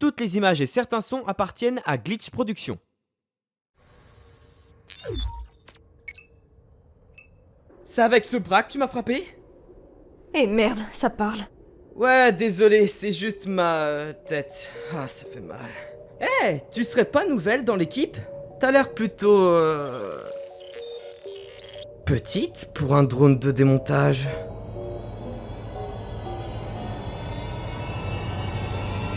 Toutes les images et certains sons appartiennent à Glitch Productions. C'est avec ce bras que tu m'as frappé? Eh merde, ça parle. Ouais, désolé, c'est juste ma tête. Ah, ça fait mal. Eh, tu serais pas nouvelle dans l'équipe? T'as l'air plutôt... petite pour un drone de démontage.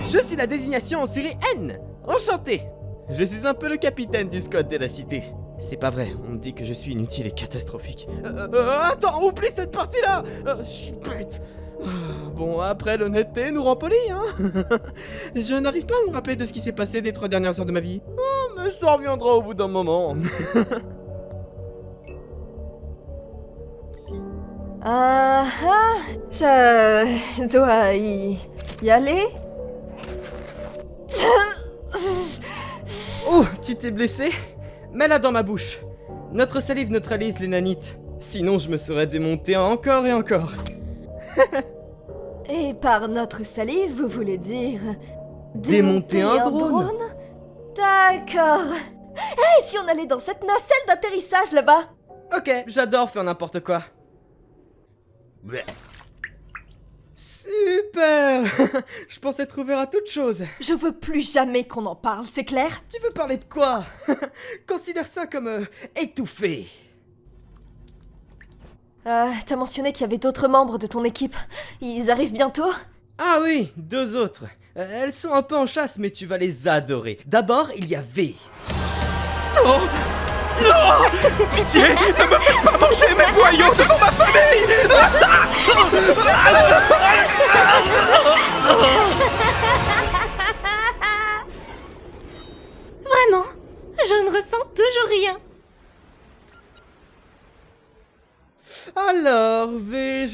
Je suis la désignation en série N. Enchanté. Je suis un peu le capitaine du squad de la cité. C'est pas vrai, on me dit que je suis inutile et catastrophique. Attends, oublie cette partie-là. Je suis bête. Bon, après, l'honnêteté nous rend polis, hein. Je n'arrive pas à me rappeler de ce qui s'est passé des 3 dernières heures de ma vie. Oh, mais ça reviendra au bout d'un moment. Je dois y aller. Oh, tu t'es blessé? Mets-la dans ma bouche. Notre salive neutralise les nanites. Sinon, je me serais démonté encore et encore. Et par notre salive, vous voulez dire... Démonter un drone? D'accord. Et si on allait dans cette nacelle d'atterrissage là-bas? Ok, j'adore faire n'importe quoi. Super. Je pensais être ouvert à toute chose. Je veux plus jamais qu'on en parle, c'est clair? Tu veux parler de quoi? Considère ça comme étouffé. T'as mentionné qu'il y avait d'autres membres de ton équipe. Ils arrivent bientôt? Ah oui, 2 autres. Elles sont un peu en chasse, mais tu vas les adorer. D'abord, il y a V. Non! Non! Pitié! Ne me faites pas manger mes boyaux devant ma famille! Vraiment, je ne ressens toujours rien. Alors, V,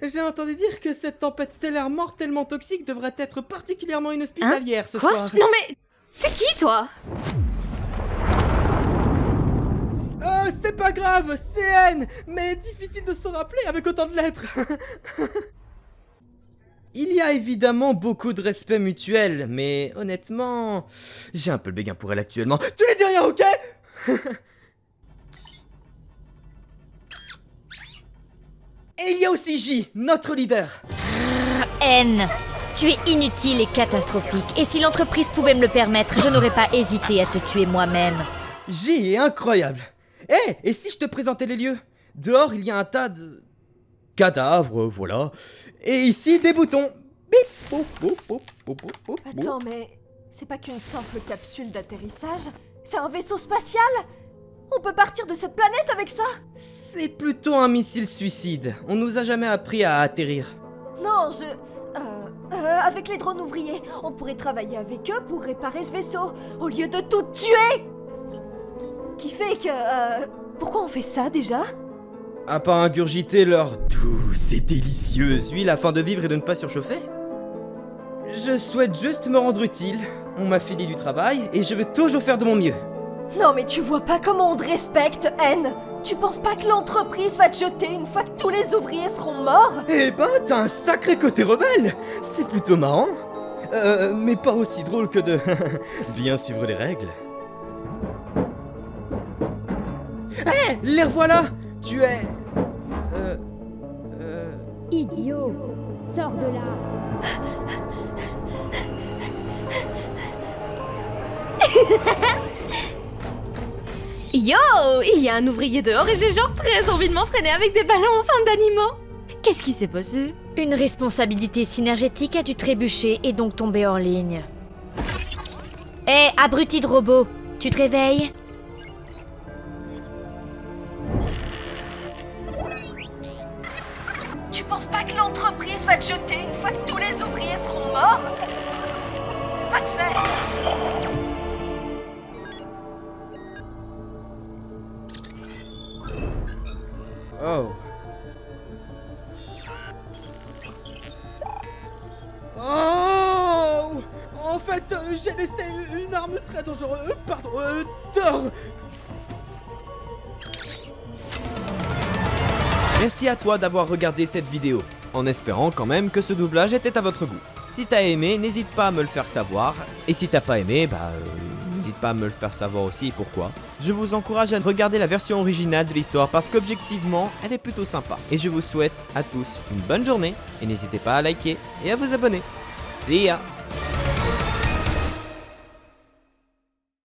j'ai entendu dire que cette tempête stellaire mortellement toxique devrait être particulièrement inhospitalière ce Quoi? soir. Non mais, t'es qui toi? C'est pas grave, c'est N, mais difficile de s'en rappeler avec autant de lettres. Il y a évidemment beaucoup de respect mutuel, mais honnêtement, j'ai un peu le béguin pour elle actuellement. Tu lui dis rien, ok? Et il y a aussi J, notre leader. N, tu es inutile et catastrophique. Et si l'entreprise pouvait me le permettre, je n'aurais pas hésité à te tuer moi-même. J est incroyable. Et si je te présentais les lieux? Dehors, il y a un tas de... cadavres, voilà. Et ici, des boutons. Bip, boop, boop, boop, boop, boop, boop. Attends, mais c'est pas qu'une simple capsule d'atterrissage? C'est un vaisseau spatial? On peut partir de cette planète avec ça? C'est plutôt un missile suicide. On nous a jamais appris à atterrir. Non, avec les drones ouvriers, on pourrait travailler avec eux pour réparer ce vaisseau, au lieu de tout tuer! Qui fait que... pourquoi on fait ça, déjà? À pas ingurgiter leur douce et délicieuse huile afin de vivre et de ne pas surchauffer? Je souhaite juste me rendre utile. On m'a filé du travail et je vais toujours faire de mon mieux. Non mais tu vois pas comment on te respecte, N? Tu penses pas que l'entreprise va te jeter une fois que tous les ouvriers seront morts? Eh ben, t'as un sacré côté rebelle. C'est plutôt marrant. Mais pas aussi drôle que de bien suivre les règles. Hé, les revoilà. Tu es... Idiot, sors de là. Yo, il y a un ouvrier dehors et j'ai genre très envie de m'entraîner avec des ballons en forme d'animaux. Qu'est-ce qui s'est passé? Une responsabilité synergétique a dû trébucher et donc tomber hors ligne. Hé, abruti de robot, tu te réveilles? Tu penses pas que l'entreprise va te jeter une fois que tous les ouvriers seront morts? Va te faire! Oh. Oh! En fait, j'ai laissé une arme très dangereuse. Pardon, dehors. Merci à toi d'avoir regardé cette vidéo, en espérant quand même que ce doublage était à votre goût. Si t'as aimé, n'hésite pas à me le faire savoir. Et si t'as pas aimé, n'hésite pas à me le faire savoir aussi et pourquoi. Je vous encourage à regarder la version originale de l'histoire parce qu'objectivement, elle est plutôt sympa. Et je vous souhaite à tous une bonne journée et n'hésitez pas à liker et à vous abonner. See ya!